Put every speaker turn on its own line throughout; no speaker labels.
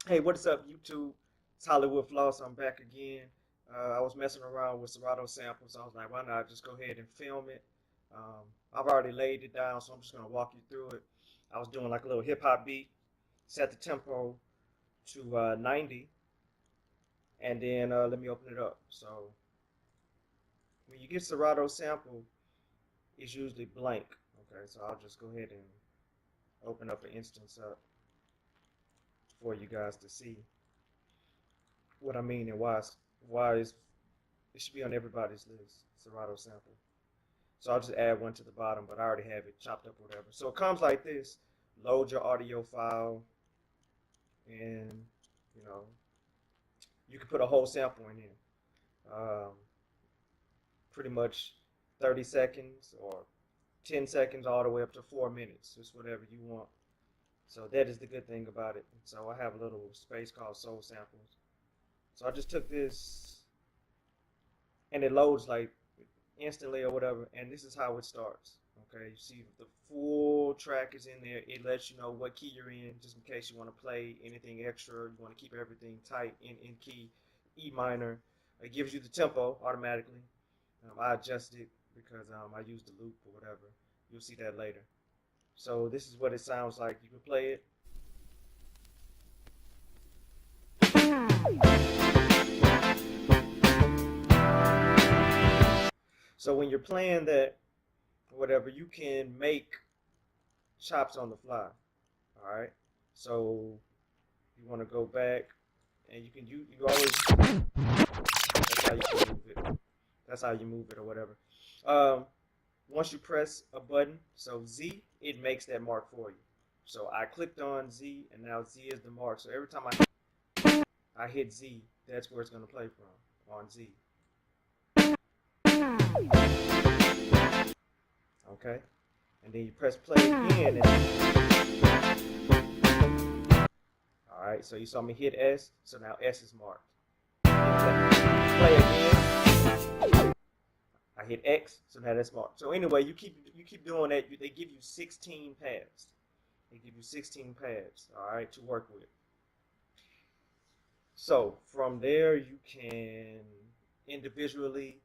Hey, what's up, YouTube? It's Hwfloss. I'm back again. I was messing around with Serato samples. I was like, why not just go ahead and film it? I've already laid it down, so I'm just gonna walk you through it. I was doing like a little hip hop beat, set the tempo to 90, and then let me open it up. So when you get Serato sample, it's usually blank. Okay, so I'll just go ahead and open up an instance up for you guys to see what I mean and why it should be on everybody's list. Serato sample. So I'll just add one to the bottom, but I already have it chopped up or whatever. So it comes like this. Load your audio file, and you know you can put a whole sample in here. Um, Pretty much 30 seconds or 10 seconds all the way up to 4 minutes. Just whatever you want. So that is the good thing about it. So I have a little space called Soul Samples. So I just took this, and it loads like instantly or whatever. And this is how it starts. Okay, you see the full track is in there. It lets you know what key you're in, just in case you want to play anything extra. You want to keep everything tight in key, E minor. It gives you the tempo automatically. I adjusted it because I used the loop or whatever. You'll see that later. So this is what it sounds like. You can play it. So when you're playing that, or whatever, you can make chops on the fly. All right. So you want to go back, and you always that's how you can move it. That's how you move it or whatever. Um, Once you press a button, so Z, it makes that mark for you. So I clicked on Z, and now Z is the mark. So every time I hit Z, that's where it's gonna play from on Z. Okay, and then you press play again. All right, so you saw me hit S, so now S is marked. Play again. I hit X, so now that's marked. So anyway, you keep doing that. They give you 16 pads. They give you 16 pads, all right, to work with. So from there, you can individually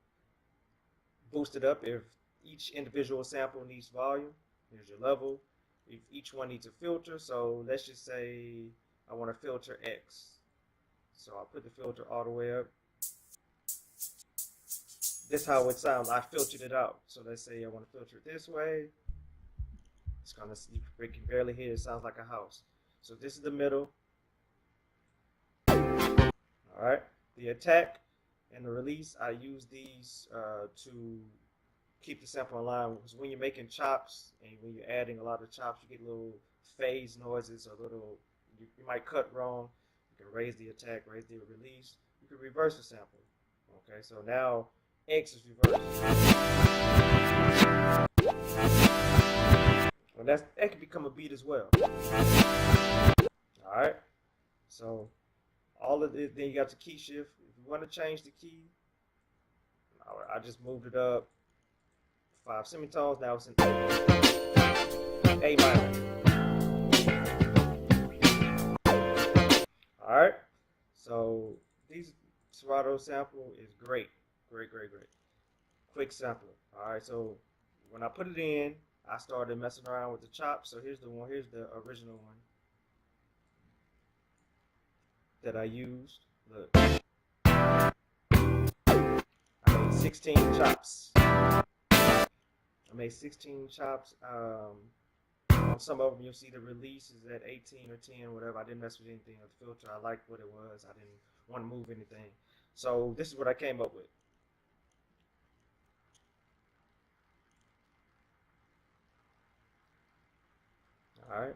boost it up if each individual sample needs volume. Here's your level. If each one needs a filter, so let's just say I want to filter X. So I'll put the filter all the way up. This is how it sounds. I filtered it out. So let's say I want to filter it this way. It's gonna you can barely hear it. It sounds like a house. So this is the middle. All right. The attack and the release, I use these to keep the sample in line. Because when you're making chops and when you're adding a lot of chops, you get little phase noises or little you might cut wrong. You can raise the attack, raise the release. You can reverse the sample. Okay, so now X is reversed. Well, that can become a beat as well. All right. So all of this, then you got the key shift. If you want to change the key, I just moved it up 5 semitones. Now it's in A minor. All right. So these Serato sample is great, great, great, great. Quick sampler. All right. So when I put it in, I started messing around with the chops. So here's the one. Here's the original one that I used. Look, I made 16 chops. I made 16 chops. On some of them, you'll see the release is at 18 or 10, whatever. I didn't mess with anything with the filter. I liked what it was. I didn't want to move anything. So this is what I came up with. All right.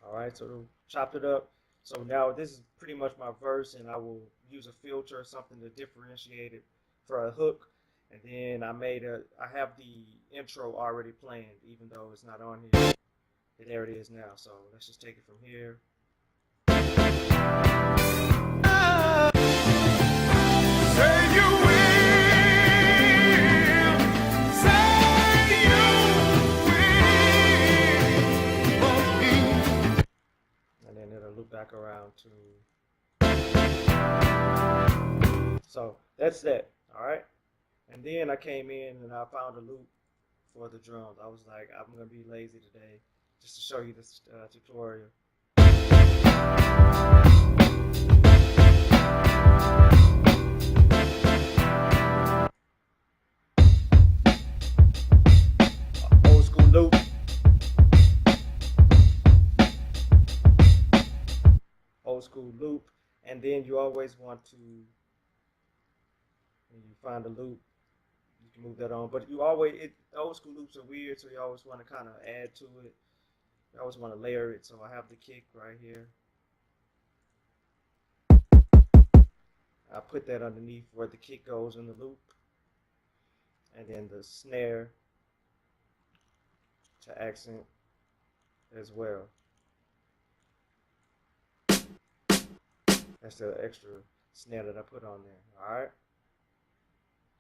All right. So chopped it up. So now this is pretty much my verse, and I will use a filter or something to differentiate it for a hook. And then I have the intro already planned, even though it's not on here. There it is now. So let's just take it from here. And then it'll loop back around to. So that's that. All right. And then I came in and I found a loop for the drums. I was like, I'm gonna be lazy today, just to show you this tutorial. Old school loop. Old school loop. And then you always want to, when you find a loop, you can move that on. But you always, old school loops are weird, so you always want to kind of add to it. You always want to layer it. So I have the kick right here. I put that underneath where the kick goes in the loop. And then the snare to accent as well. That's the extra snare that I put on there. Alright.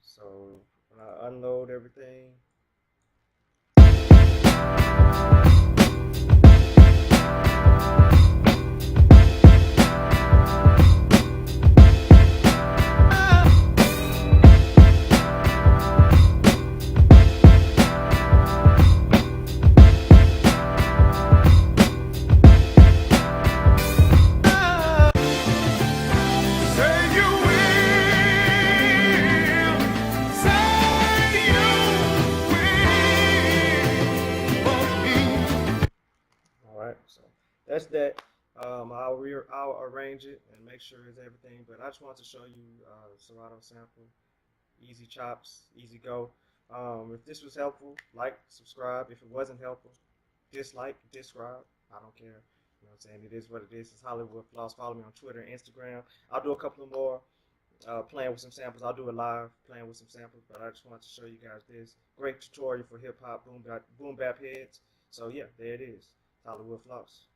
So when I unload everything, so that's that. I'll arrange it and make sure it's everything. But I just wanted to show you Serato sample, easy chops, easy go. If this was helpful, like, subscribe. If it wasn't helpful, dislike, discribe. I don't care. You know what I'm saying? It is what it is. It's Hwfloss. Follow me on Twitter and Instagram. I'll do a couple of more playing with some samples. I'll do it live, playing with some samples. But I just wanted to show you guys this great tutorial for hip hop boom bap heads. So yeah, there it is. Hwfloss.